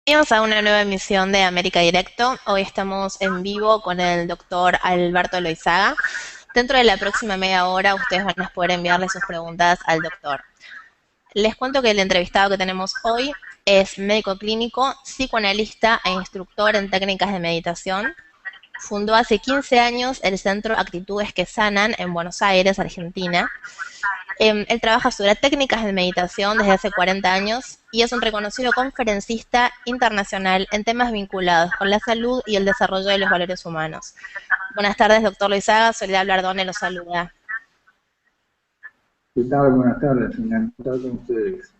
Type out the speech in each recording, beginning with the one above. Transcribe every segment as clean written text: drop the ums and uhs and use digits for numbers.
Bienvenidos a una nueva emisión de América Directo. Hoy estamos en vivo con el doctor Alberto Loizaga. Dentro de la próxima media hora ustedes van a poder enviarle sus preguntas al doctor. Les cuento que el entrevistado que tenemos hoy es médico clínico, psicoanalista e instructor en técnicas de meditación. Fundó hace 15 años el Centro Actitudes que Sanan en Buenos Aires, Argentina. Él trabaja sobre técnicas de meditación desde hace 40 años y es un reconocido conferencista internacional en temas vinculados con la salud y el desarrollo de los valores humanos. Buenas tardes, doctor Loizaga. Soledad Blardone los saluda. ¿Qué tal? Buenas tardes, encantado con ustedes.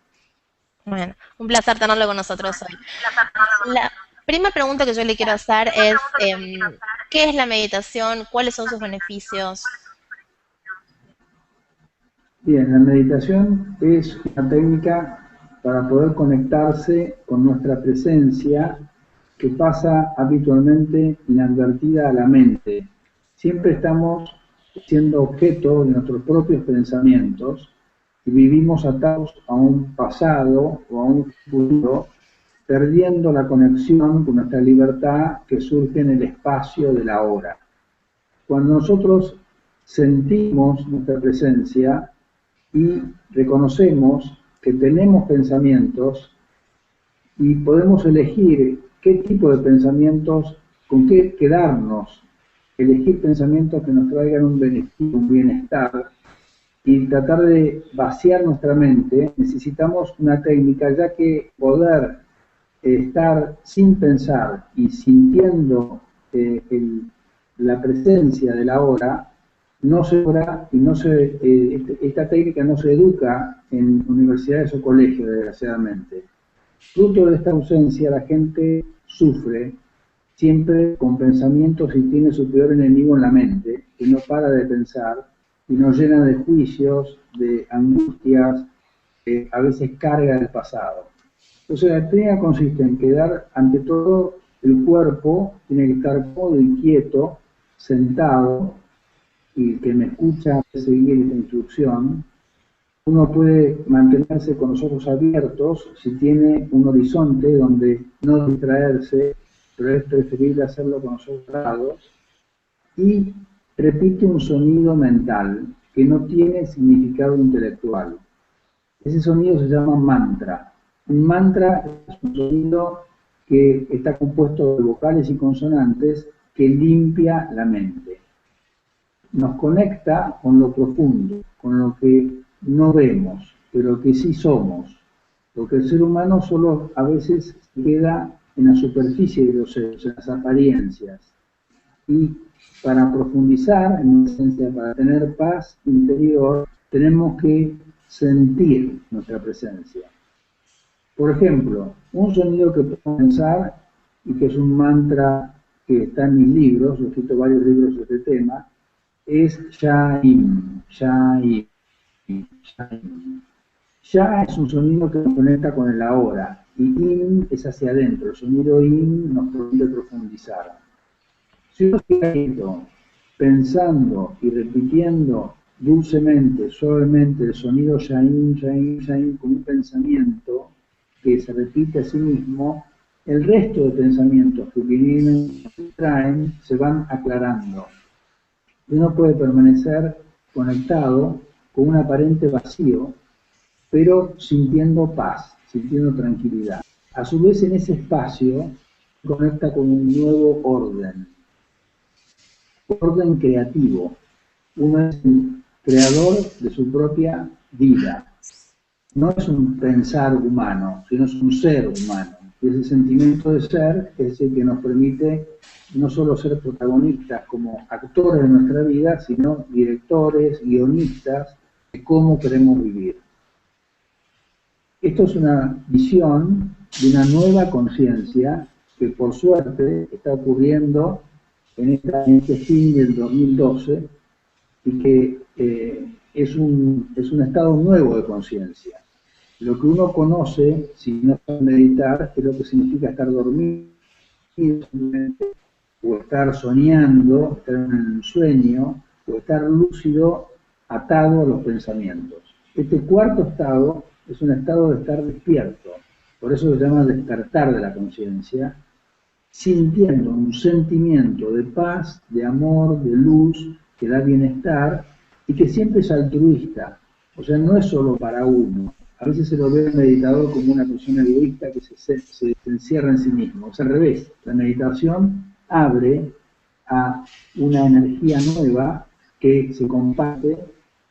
Bueno, un placer tenerlo con nosotros hoy. La primera pregunta que yo le quiero hacer es, ¿qué es la meditación? ¿Cuáles son sus beneficios? Bien, la meditación es una técnica para poder conectarse con nuestra presencia que pasa habitualmente inadvertida a la mente. Siempre estamos siendo objeto de nuestros propios pensamientos y vivimos atados a un pasado o a un futuro, perdiendo la conexión con nuestra libertad que surge en el espacio del ahora. Cuando nosotros sentimos nuestra presencia y reconocemos que tenemos pensamientos y podemos elegir qué tipo de pensamientos, con qué quedarnos, elegir pensamientos que nos traigan un beneficio, un bienestar, y tratar de vaciar nuestra mente, necesitamos una técnica, ya que poder estar sin pensar y sintiendo la presencia de la hora no se logra y esta técnica no se educa en universidades o colegios, desgraciadamente. Fruto de esta ausencia, la gente sufre siempre con pensamientos y tiene su peor enemigo en la mente, que no para de pensar y nos llena de juicios, de angustias, a veces carga del pasado. Entonces la técnica consiste en quedar, ante todo, el cuerpo tiene que estar cómodo y quieto, sentado, y que me escucha seguir esta instrucción. Uno puede mantenerse con los ojos abiertos si tiene un horizonte donde no distraerse, pero es preferible hacerlo con los ojos cerrados, y repite un sonido mental que no tiene significado intelectual. Ese sonido se llama mantra. Un mantra es un sonido que está compuesto de vocales y consonantes que limpia la mente. Nos conecta con lo profundo, con lo que no vemos, pero que sí somos. Porque el ser humano solo a veces se queda en la superficie de los seres, en las apariencias. Y para profundizar, en esencia, para tener paz interior, tenemos que sentir nuestra presencia. Por ejemplo, un sonido que puedo pensar y que es un mantra que está en mis libros, he escrito varios libros sobre este tema, es Shaim, Shaim, Shaim. Ya es un sonido que nos conecta con el ahora, y in es hacia adentro, el sonido in nos permite profundizar. Si uno está quieto, pensando y repitiendo dulcemente, suavemente el sonido Shaim, Shaim, Shaim, con un pensamiento que se repite a sí mismo, el resto de pensamientos que vienen y traen se van aclarando. Uno puede permanecer conectado con un aparente vacío, pero sintiendo paz, sintiendo tranquilidad. A su vez, en ese espacio se conecta con un nuevo orden creativo. Uno es el creador de su propia vida. No es un pensar humano, sino es un ser humano. Y ese sentimiento de ser es el que nos permite no solo ser protagonistas como actores de nuestra vida, sino directores, guionistas de cómo queremos vivir. Esto es una visión de una nueva conciencia que por suerte está ocurriendo en este fin del 2012 y que es un estado nuevo de conciencia. Lo que uno conoce, si no sabe meditar, es lo que significa estar dormido, o estar soñando, estar en un sueño, o estar lúcido, atado a los pensamientos. Este cuarto estado es un estado de estar despierto, por eso se llama despertar de la conciencia, sintiendo un sentimiento de paz, de amor, de luz, que da bienestar y que siempre es altruista. O sea, no es solo para uno. A veces se lo ve el meditador como una persona egoísta que se encierra en sí mismo. Es al revés. La meditación abre a una energía nueva que se comparte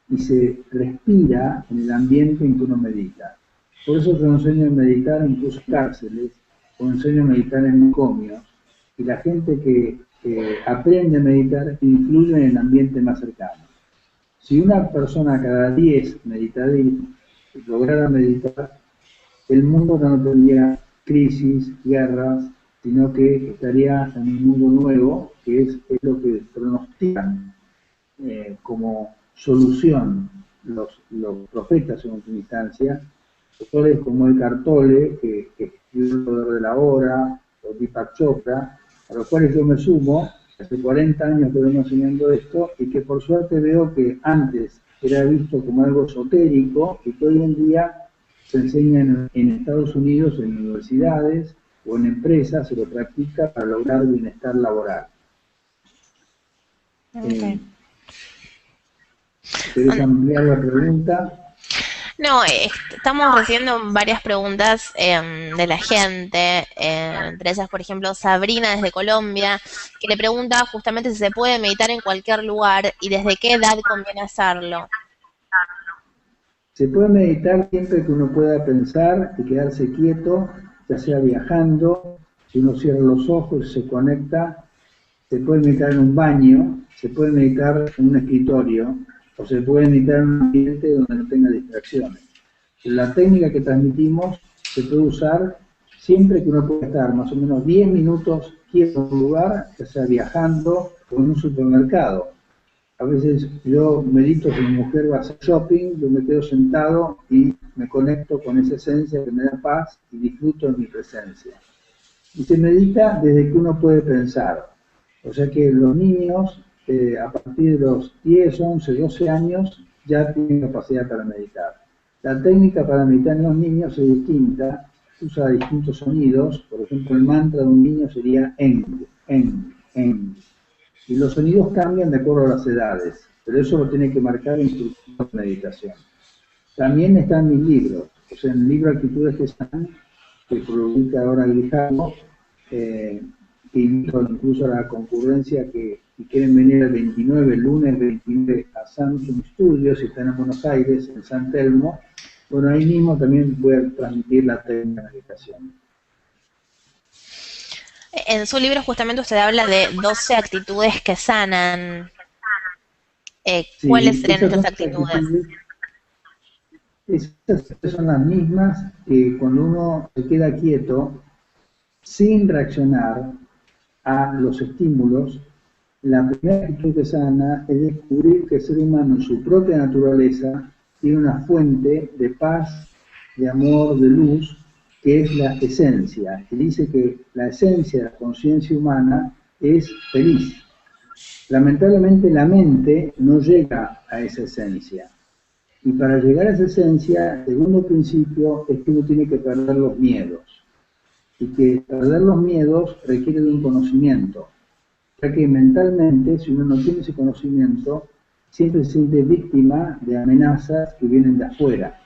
y se respira en el ambiente en que uno medita. Por eso yo enseño a meditar incluso en cárceles, o enseño a meditar en manicomios, y la gente que aprende a meditar influye en el ambiente más cercano. Si una persona cada 10 lograra meditar, el mundo no tendría crisis, guerras, sino que estaría en un mundo nuevo, que es lo que pronostican como solución los profetas en última instancia, autores como Eckhart Tolle, que escribió El poder de la hora, o Deepak Chopra, a los cuales yo me sumo. Hace 40 años que vengo enseñando esto y que por suerte veo que antes era visto como algo esotérico y que hoy en día se enseña en Estados Unidos, en universidades o en empresas, se lo practica para lograr bienestar laboral. Okay. ¿Querés ampliar la pregunta? No, estamos recibiendo varias preguntas de la gente, entre ellas, por ejemplo, Sabrina desde Colombia, que le pregunta justamente si se puede meditar en cualquier lugar y desde qué edad conviene hacerlo. Se puede meditar siempre que uno pueda pensar y quedarse quieto, ya sea viajando, si uno cierra los ojos y se conecta. Se puede meditar en un baño, se puede meditar en un escritorio, o se puede meditar en un ambiente donde no tenga distracciones. La técnica que transmitimos se puede usar siempre que uno pueda estar más o menos 10 minutos quieto en un lugar, ya sea viajando o en un supermercado. A veces yo medito si mi mujer va a hacer shopping, yo me quedo sentado y me conecto con esa esencia que me da paz y disfruto de mi presencia. Y se medita desde que uno puede pensar. O sea que los niños, a partir de los 10, 11, 12 años, ya tienen capacidad para meditar. La técnica para meditar en los niños es distinta, usa distintos sonidos. Por ejemplo, el mantra de un niño sería Eng, Eng, Eng. Y los sonidos cambian de acuerdo a las edades, pero eso lo tiene que marcar el instructor de meditación. También están mis libros, o sea, en el libro Actitudes que están, que publica ahora Grijalvo, que invito incluso a la concurrencia que si quieren venir el 29, el lunes 29 a Samsung Studios, si están en Buenos Aires, en San Telmo, bueno, ahí mismo también voy a transmitir la técnica de meditación. En su libro justamente usted habla de 12 actitudes que sanan. ¿Cuáles serían estas actitudes? Esas son las mismas que cuando uno se queda quieto, sin reaccionar a los estímulos, la primera actitud que sana es descubrir que el ser humano en su propia naturaleza tiene una fuente de paz, de amor, de luz, que es la esencia. Y dice que la esencia de la conciencia humana es feliz. Lamentablemente la mente no llega a esa esencia. Y para llegar a esa esencia, el segundo principio es que uno tiene que perder los miedos. Y que perder los miedos requiere de un conocimiento. Ya que mentalmente, si uno no tiene ese conocimiento, siempre se siente víctima de amenazas que vienen de afuera.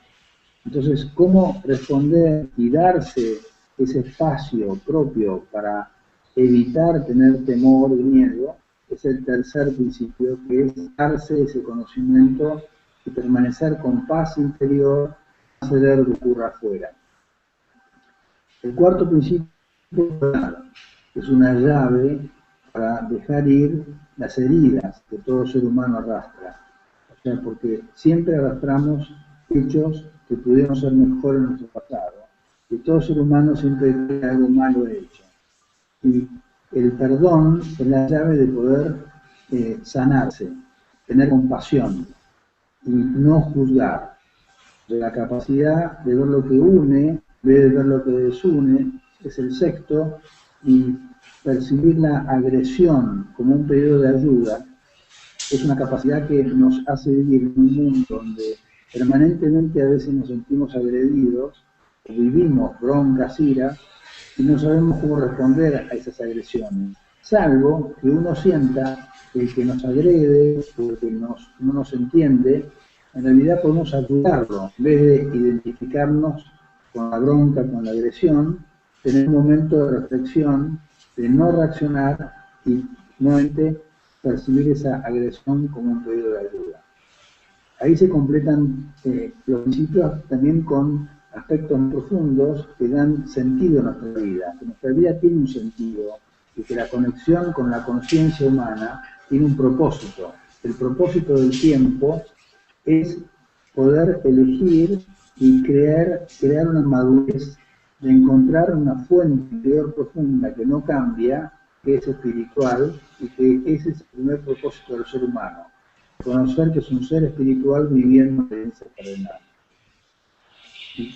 Entonces, ¿cómo responder y darse ese espacio propio para evitar tener temor y miedo? Es el tercer principio, que es darse ese conocimiento y permanecer con paz interior, no ceder lo que ocurra afuera. El cuarto principio es una llave para dejar ir las heridas que todo ser humano arrastra. O sea, porque siempre arrastramos hechos que pudieron ser mejores en nuestro pasado. Y todo ser humano siempre tiene algo malo hecho. Y el perdón es la llave de poder sanarse, tener compasión y no juzgar. De la capacidad de ver lo que une, en vez de ver lo que desune, es el sexto, y percibir la agresión como un pedido de ayuda es una capacidad que nos hace vivir en un mundo donde permanentemente a veces nos sentimos agredidos vivimos broncas, ira, y no sabemos cómo responder a esas agresiones. Salvo que uno sienta que el que nos agrede o el que no nos entiende, en realidad podemos ayudarlo. En vez de identificarnos con la bronca, con la agresión, tener un momento de reflexión, de no reaccionar y nuevamente percibir esa agresión como un pedido de ayuda. Ahí se completan los principios también con aspectos profundos que dan sentido a nuestra vida, que nuestra vida tiene un sentido y que la conexión con la conciencia humana tiene un propósito. El propósito del tiempo es poder elegir y crear una madurez de encontrar una fuente interior profunda que no cambia, que es espiritual, y que ese es el primer propósito del ser humano. Conocer que es un ser espiritual viviendo en ese terrenal.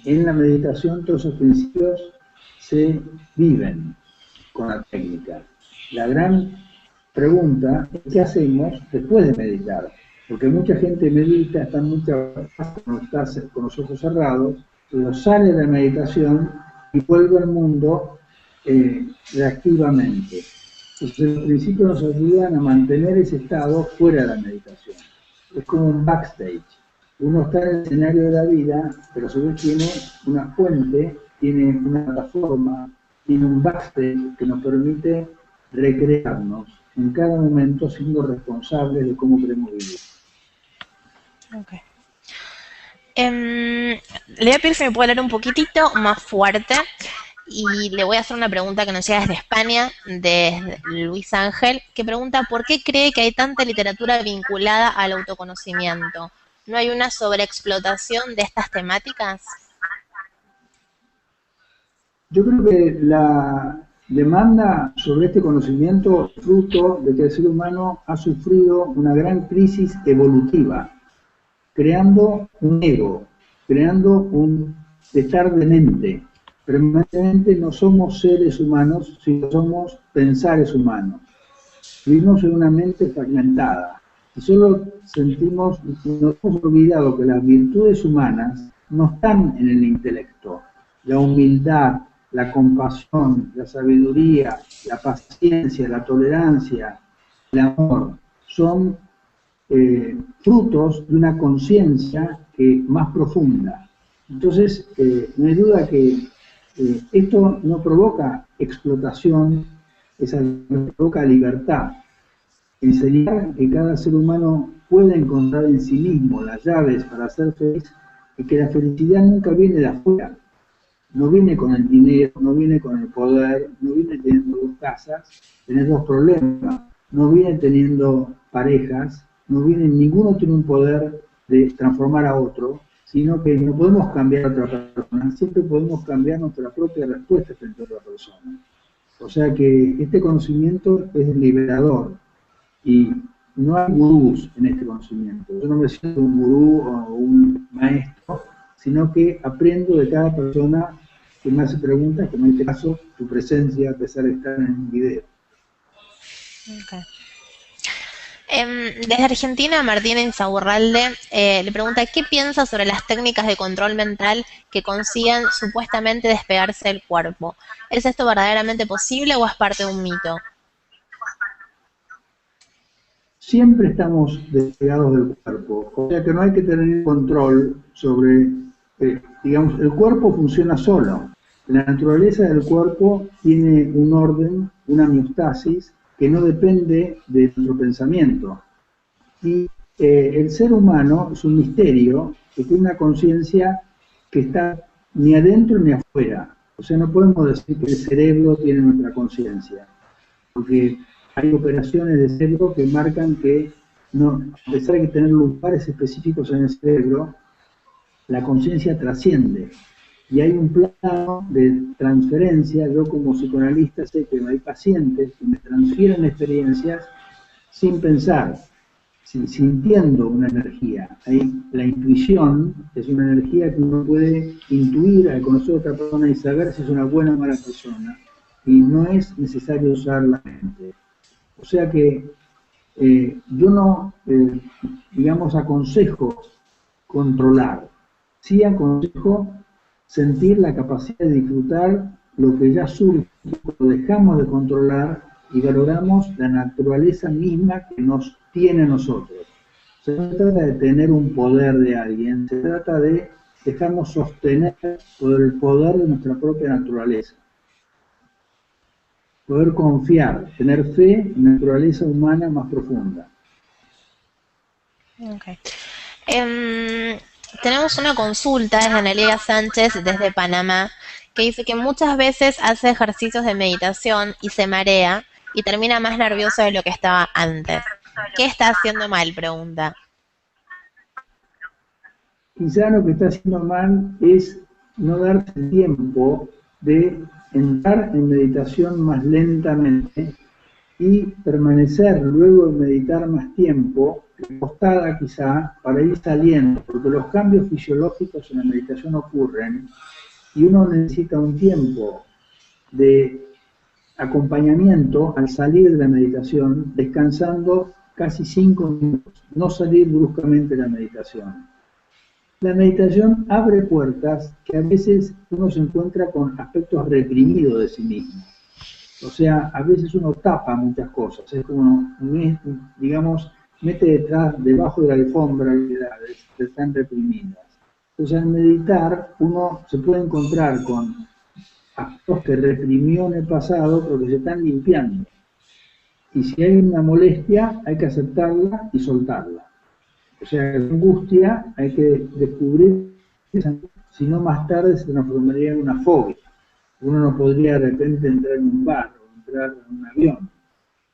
En la meditación todos esos principios se viven con la técnica. La gran pregunta es qué hacemos después de meditar, porque mucha gente medita, está con los ojos cerrados, pero sale de la meditación y vuelve al mundo reactivamente. Entonces los principios nos ayudan a mantener ese estado fuera de la meditación. Es como un backstage. Uno está en el escenario de la vida, pero a su vez tiene una fuente, tiene una plataforma, tiene un backstage que nos permite recrearnos en cada momento siendo responsables de cómo queremos vivir. Okay. Le voy a pedir si me puede hablar un poquitito más fuerte y le voy a hacer una pregunta que nos llega desde España, desde Luis Ángel, que pregunta ¿por qué cree que hay tanta literatura vinculada al autoconocimiento? ¿No hay una sobreexplotación de estas temáticas? Yo creo que la demanda sobre este conocimiento es fruto de que el ser humano ha sufrido una gran crisis evolutiva, creando un ego, creando un estar de mente. Permanentemente no somos seres humanos, sino somos pensares humanos. Vivimos en una mente fragmentada. Y solo sentimos, nos hemos olvidado que las virtudes humanas no están en el intelecto. La humildad, la compasión, la sabiduría, la paciencia, la tolerancia, el amor, son frutos de una conciencia más profunda. Entonces, no hay duda que esto no provoca explotación, provoca libertad. Enseñar que cada ser humano puede encontrar en sí mismo las llaves para ser feliz y que la felicidad nunca viene de afuera. No viene con el dinero, no viene con el poder, no viene teniendo 2 casas, tener 2 problemas, no viene teniendo parejas, no viene, ninguno tiene un poder de transformar a otro, sino que no podemos cambiar a otra persona, siempre podemos cambiar nuestra propia respuesta frente a otra persona. O sea que este conocimiento es liberador y no hay gurús en este conocimiento. Yo no me siento un gurú o un maestro, sino que aprendo de cada persona que me hace preguntas, como en este caso, tu presencia, a pesar de estar en un video. Okay. Desde Argentina, Martín Insaurralde le pregunta ¿qué piensa sobre las técnicas de control mental que consiguen supuestamente despegarse del cuerpo? ¿Es esto verdaderamente posible o es parte de un mito? Siempre estamos despegados del cuerpo, o sea que no hay que tener control sobre, digamos, el cuerpo funciona solo. La naturaleza del cuerpo tiene un orden, una homeostasis, que no depende de nuestro pensamiento. Y el ser humano es un misterio que tiene una conciencia que está ni adentro ni afuera. O sea, no podemos decir que el cerebro tiene nuestra conciencia, porque hay operaciones de cerebro que marcan que, no, a pesar de que tener lugares específicos en el cerebro, la conciencia trasciende. Y hay un plano de transferencia. Yo como psicoanalista sé que hay pacientes que me transfieren experiencias sin pensar, sintiendo una energía. La intuición es una energía que uno puede intuir al conocer a otra persona y saber si es una buena o mala persona. Y no es necesario usar la mente. O sea que yo no, digamos, aconsejo controlar. Sí aconsejo sentir la capacidad de disfrutar lo que ya surge, lo dejamos de controlar y valoramos la naturaleza misma que nos tiene a nosotros. Se trata de tener un poder de alguien, se trata de dejarnos sostener por el poder de nuestra propia naturaleza. Poder confiar, tener fe en la naturaleza humana más profunda. Okay. Tenemos una consulta de Analia Sánchez desde Panamá que dice que muchas veces hace ejercicios de meditación y se marea y termina más nervioso de lo que estaba antes. ¿Qué está haciendo mal? Pregunta. Quizá lo que está haciendo mal es no darse el tiempo de entrar en meditación más lentamente y permanecer luego de meditar más tiempo, acostada quizá, para ir saliendo, porque los cambios fisiológicos en la meditación ocurren y uno necesita un tiempo de acompañamiento al salir de la meditación, descansando casi 5 minutos, no salir bruscamente de la meditación. La meditación abre puertas que a veces uno se encuentra con aspectos reprimidos de sí mismo. O sea, a veces uno tapa muchas cosas, es como, digamos, mete debajo de la alfombra realidades que están reprimidas. Entonces, al meditar, uno se puede encontrar con aspectos que reprimió en el pasado, pero que se están limpiando. Y si hay una molestia, hay que aceptarla y soltarla. O sea, la angustia hay que descubrir, si no más tarde se transformaría en una fobia. Uno no podría de repente entrar en un bar o entrar en un avión.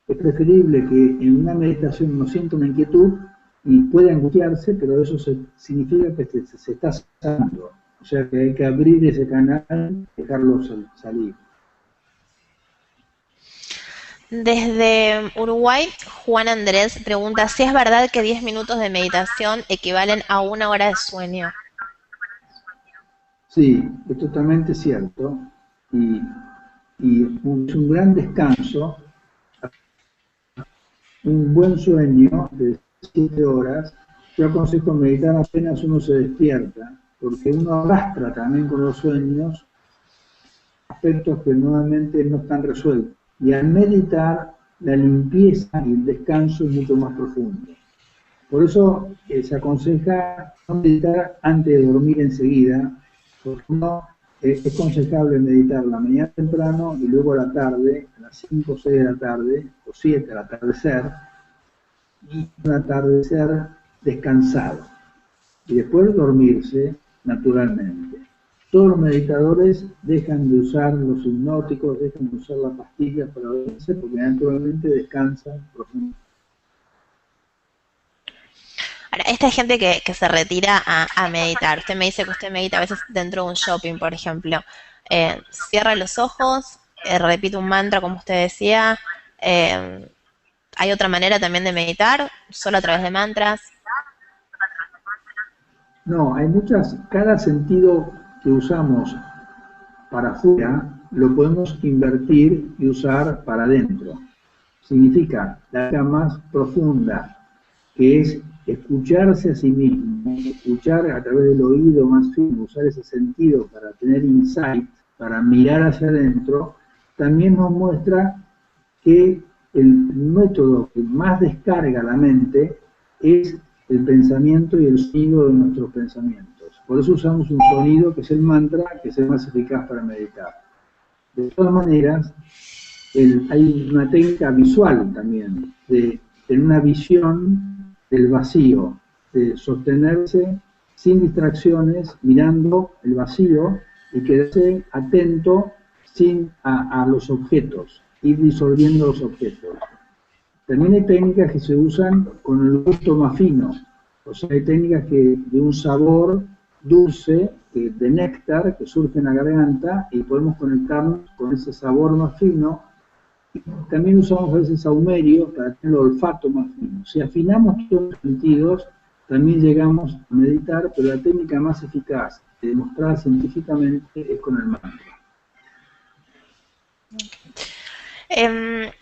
Es preferible que en una meditación uno sienta una inquietud y puede angustiarse, pero eso significa que se está sanando. O sea que hay que abrir ese canal y dejarlo salir. Desde Uruguay, Juan Andrés pregunta si es verdad que 10 minutos de meditación equivalen a 1 hora de sueño. Sí, es totalmente cierto. Y es un gran descanso, un buen sueño de 7 horas. Yo aconsejo meditar apenas uno se despierta, porque uno arrastra también con los sueños aspectos que nuevamente no están resueltos. Y al meditar, la limpieza y el descanso es mucho más profundo. Por eso se aconseja no meditar antes de dormir enseguida, porque no es aconsejable meditar la mañana temprano y luego a la tarde, a las 5 o 6 de la tarde, o 7 al atardecer, y al atardecer descansado. Y después dormirse naturalmente. Todos los meditadores dejan de usar los hipnóticos, dejan de usar las pastillas para dormirse, porque naturalmente descansan profundamente. Ahora, esta gente que se retira a meditar, usted me dice que usted medita a veces dentro de un shopping, por ejemplo. Cierra los ojos, repite un mantra, como usted decía. ¿Hay otra manera también de meditar? ¿Solo a través de mantras? No, hay muchas, cada sentido que usamos para afuera lo podemos invertir y usar para adentro. Significa la idea más profunda, que es escucharse a sí mismo, escuchar a través del oído más fino, usar ese sentido para tener insight, para mirar hacia adentro, también nos muestra que el método que más descarga la mente es el pensamiento y el sonido de nuestros pensamientos. Por eso usamos un sonido que es el mantra, que es el más eficaz para meditar. De todas maneras, hay una técnica visual también, de tener una visión del vacío, de sostenerse sin distracciones, mirando el vacío y quedarse atento a los objetos, ir disolviendo los objetos. También hay técnicas que se usan con el gusto más fino, o sea, hay técnicas que de un sabor dulce, de néctar, que surge en la garganta y podemos conectarnos con ese sabor más fino. También usamos a veces saumerio para tener el olfato más fino. Si afinamos todos los sentidos, también llegamos a meditar, pero la técnica más eficaz, demostrada científicamente, es con el mantra.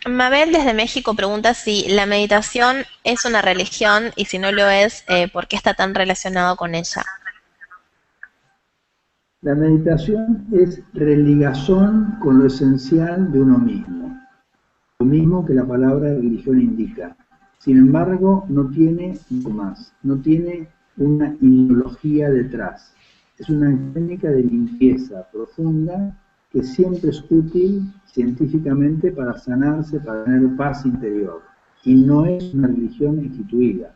Mabel desde México pregunta si la meditación es una religión y si no lo es, ¿por qué está tan relacionado con ella? La meditación es religazón con lo esencial de uno mismo, lo mismo que la palabra religión indica. Sin embargo, no tiene más, no tiene una ideología detrás. Es una técnica de limpieza profunda que siempre es útil científicamente para sanarse, para tener paz interior. Y no es una religión instituida.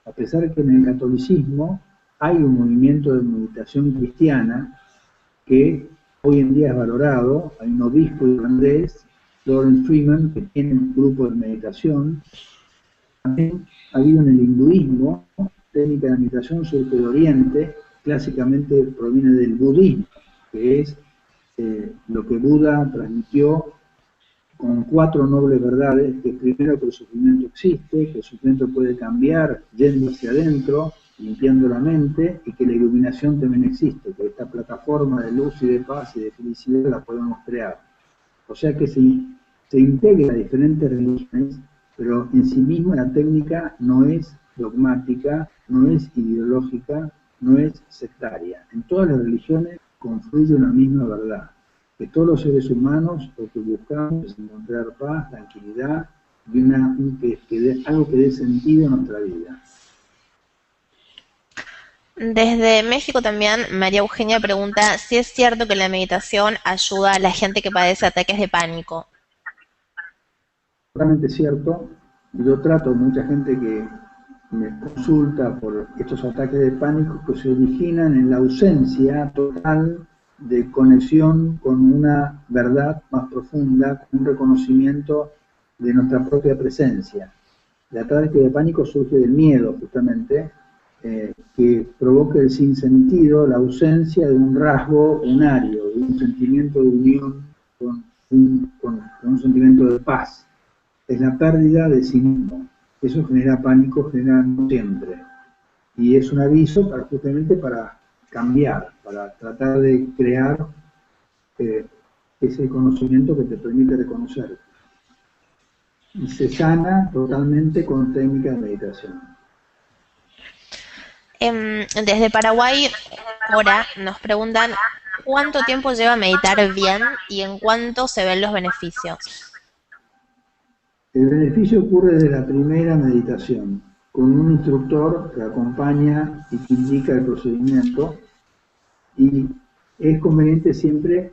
A pesar que en el catolicismo hay un movimiento de meditación cristiana que hoy en día es valorado. Hay un obispo irlandés, Lawrence Freeman, que tiene un grupo de meditación. También ha habido en el hinduismo técnica de meditación surge de Oriente, clásicamente proviene del budismo, que es lo que Buda transmitió con 4 nobles verdades, que primero que el sufrimiento existe, que el sufrimiento puede cambiar yendo hacia adentro, limpiando la mente, y que la iluminación también existe, que esta plataforma de luz y de paz y de felicidad la podemos crear. O sea que se integra a diferentes religiones, pero en sí misma la técnica no es dogmática, no es ideológica, no es sectaria. En todas las religiones confluye una misma verdad, que todos los seres humanos lo que buscamos es encontrar paz, tranquilidad y algo que dé sentido a nuestra vida. Desde México también, María Eugenia pregunta si es cierto que la meditación ayuda a la gente que padece ataques de pánico. Totalmente cierto. Yo trato mucha gente que me consulta por estos ataques de pánico que se originan en la ausencia total de conexión con una verdad más profunda, con un reconocimiento de nuestra propia presencia. El ataque de pánico surge del miedo, justamente, que provoca el sinsentido, la ausencia de un rasgo unario, de un sentimiento de unión con un sentimiento de paz. Es la pérdida de sí mismo. Eso genera pánico, genera no siempre. Y es un aviso justamente para cambiar, para tratar de crear ese conocimiento que te permite reconocer. Y se sana totalmente con técnicas de meditación. Desde Paraguay, ahora nos preguntan cuánto tiempo lleva meditar bien y en cuánto se ven los beneficios. El beneficio ocurre desde la primera meditación, con un instructor que acompaña y que indica el procedimiento, y es conveniente siempre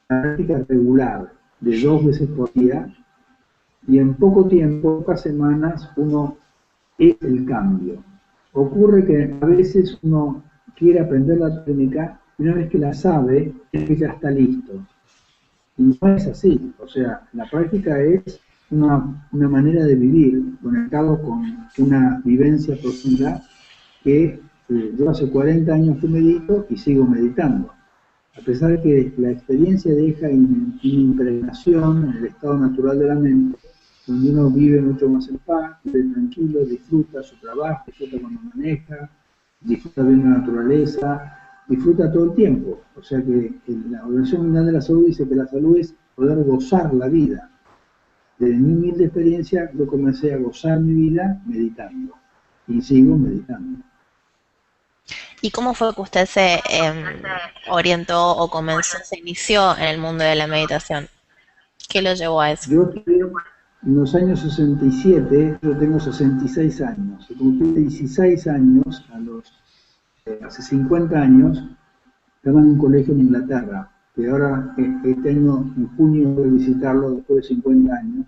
la práctica regular de 2 veces por día, y en poco tiempo, pocas semanas, uno es el cambio. Ocurre que a veces uno quiere aprender la técnica y una vez que la sabe, es que ya está listo. Y no es así. O sea, la práctica es una manera de vivir conectado con una vivencia profunda que yo hace 40 años que medito y sigo meditando. A pesar de que la experiencia deja una impregnación en el estado natural de la mente, donde uno vive mucho más en paz, vive tranquilo, disfruta su trabajo, disfruta cuando maneja, disfruta bien la naturaleza, disfruta todo el tiempo. O sea que la Organización Mundial de la Salud dice que la salud es poder gozar la vida. Desde mi humilde experiencia, yo comencé a gozar mi vida meditando y sigo meditando. ¿Y cómo fue que usted se orientó o se inició en el mundo de la meditación? ¿Qué lo llevó a eso? Yo en los años 67, yo tengo 66 años, y cumplí 16 años, hace 50 años, estaba en un colegio en Inglaterra, que ahora este año, en junio, voy a visitarlo después de 50 años,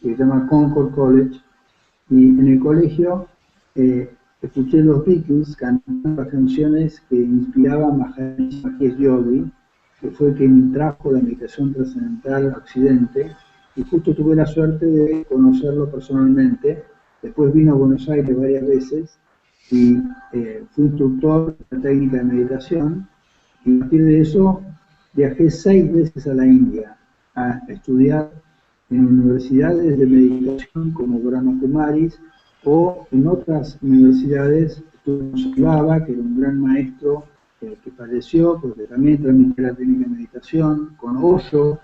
que se llama Concord College, y en el colegio escuché los Beatles cantando las canciones que inspiraban a Mahesh Yogi, que fue quien trajo la meditación trascendental a Occidente, y justo tuve la suerte de conocerlo personalmente. Después vino a Buenos Aires varias veces y fui instructor de la técnica de meditación, y a partir de eso viajé 6 veces a la India a estudiar en universidades de meditación como Brahma Kumaris, o en otras universidades. Estuve en Salava, que era un gran maestro que falleció, porque también transmitía la técnica de meditación, con Osho,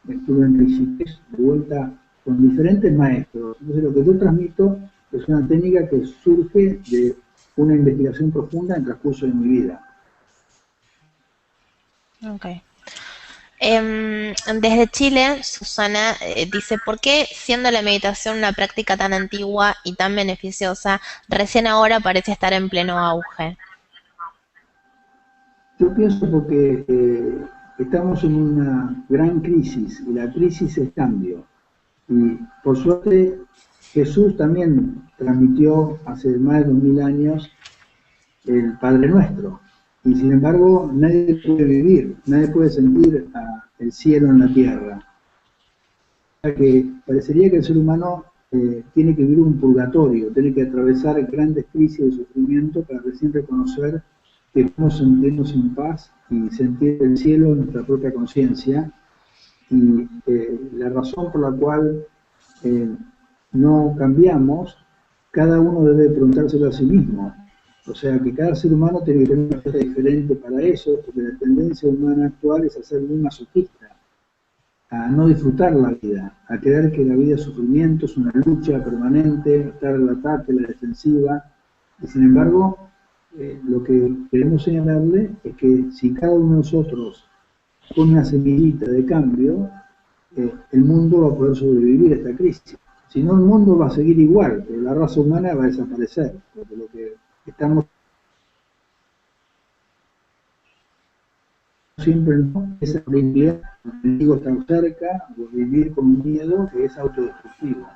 estuve en Rishikesh, de vuelta con diferentes maestros. Entonces lo que yo transmito es una técnica que surge de una investigación profunda en el transcurso de mi vida. Ok. Desde Chile, Susana dice, ¿por qué siendo la meditación una práctica tan antigua y tan beneficiosa, recién ahora parece estar en pleno auge? Yo pienso porque estamos en una gran crisis y la crisis es cambio. Y por suerte Jesús también transmitió hace más de 2000 años el Padre Nuestro. Y sin embargo nadie puede vivir, nadie puede sentir el cielo en la tierra. O sea que parecería que el ser humano tiene que vivir un purgatorio, tiene que atravesar grandes crisis de sufrimiento para recién reconocer que podemos sentirnos en paz y sentir el cielo en nuestra propia conciencia. Y la razón por la cual eh, no cambiamos, cada uno debe preguntárselo a sí mismo. O sea que cada ser humano tiene que tener una respuesta diferente para eso, porque la tendencia humana actual es a ser muy masoquista, a no disfrutar la vida, a creer que la vida es sufrimiento, es una lucha permanente, estar en el ataque, la defensiva. Y sin embargo, lo que queremos señalarle es que si cada uno de nosotros pone una semillita de cambio, el mundo va a poder sobrevivir a esta crisis. Si no, el mundo va a seguir igual, pero la raza humana va a desaparecer, porque lo que estamos siempre no es horrible, el enemigo está cerca, o vivir con miedo que es autodestructivo.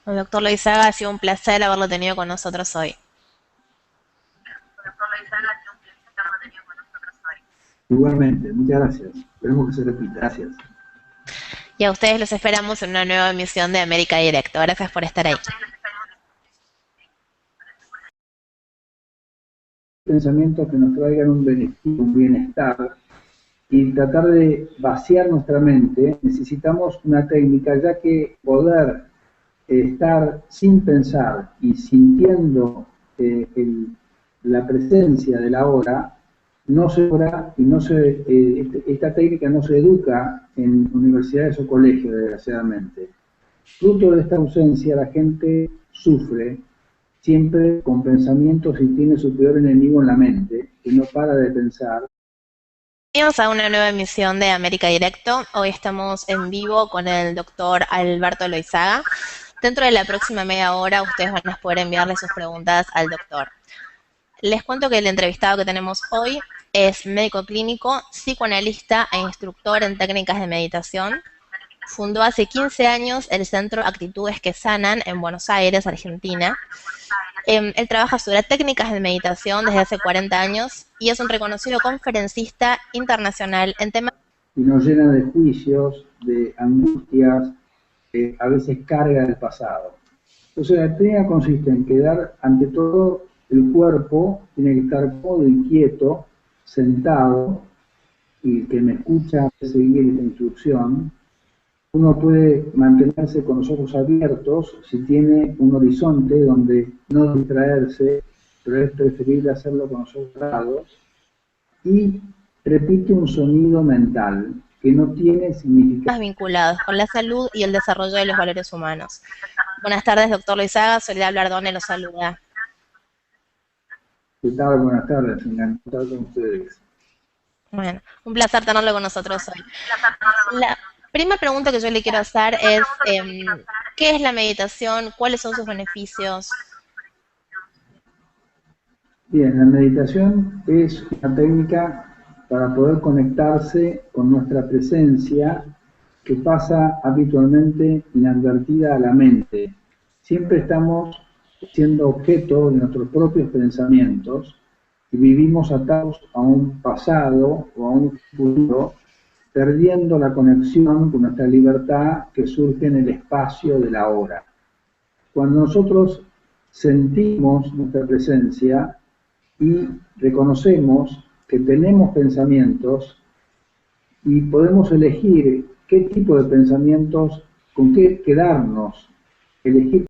El doctor Loizaga, ha sido un placer haberlo tenido con nosotros hoy. Igualmente, muchas gracias. Esperemos que se repita. Gracias. Y a ustedes los esperamos en una nueva emisión de América Directo. Gracias por estar ahí. Pensamientos que nos traigan un beneficio, un bienestar, y tratar de vaciar nuestra mente, necesitamos una técnica, ya que poder estar sin pensar y sintiendo la presencia de la hora no se logra y no se, esta técnica no se educa en universidades o colegios, desgraciadamente. Fruto de esta ausencia, la gente sufre siempre con pensamientos y tiene su peor enemigo en la mente, que no para de pensar. Bienvenidos a una nueva emisión de América Directo. Hoy estamos en vivo con el doctor Alberto Loizaga. Dentro de la próxima media hora ustedes van a poder enviarle sus preguntas al doctor. Les cuento que el entrevistado que tenemos hoy es médico clínico, psicoanalista e instructor en técnicas de meditación. Fundó hace 15 años el Centro Actitudes que Sanan en Buenos Aires, Argentina. Él trabaja sobre técnicas de meditación desde hace 40 años y es un reconocido conferencista internacional en temas... Y nos llena de juicios, de angustias, a veces carga del pasado. Entonces la técnica consiste en quedar, ante todo, el cuerpo tiene que estar cómodo y quieto, sentado, y que me escucha seguir esta instrucción. Uno puede mantenerse con los ojos abiertos si tiene un horizonte donde no distraerse, pero es preferible hacerlo con los ojos cerrados. Y repite un sonido mental que no tiene significado. Vinculados con la salud y el desarrollo de los valores humanos. Buenas tardes, doctor Loizaga. Soledad Blardone los saluda. ¿Qué tal? Buenas tardes. Encantado con ustedes. Bueno, un placer tenerlo con nosotros hoy. La primera pregunta que yo le quiero hacer es, ¿qué es la meditación? ¿Cuáles son sus beneficios? Bien, la meditación es una técnica para poder conectarse con nuestra presencia que pasa habitualmente inadvertida a la mente. Siempre estamos siendo objeto de nuestros propios pensamientos y vivimos atados a un pasado o a un futuro, perdiendo la conexión con nuestra libertad que surge en el espacio de la hora. Cuando nosotros sentimos nuestra presencia y reconocemos que tenemos pensamientos y podemos elegir qué tipo de pensamientos, con qué quedarnos, elegir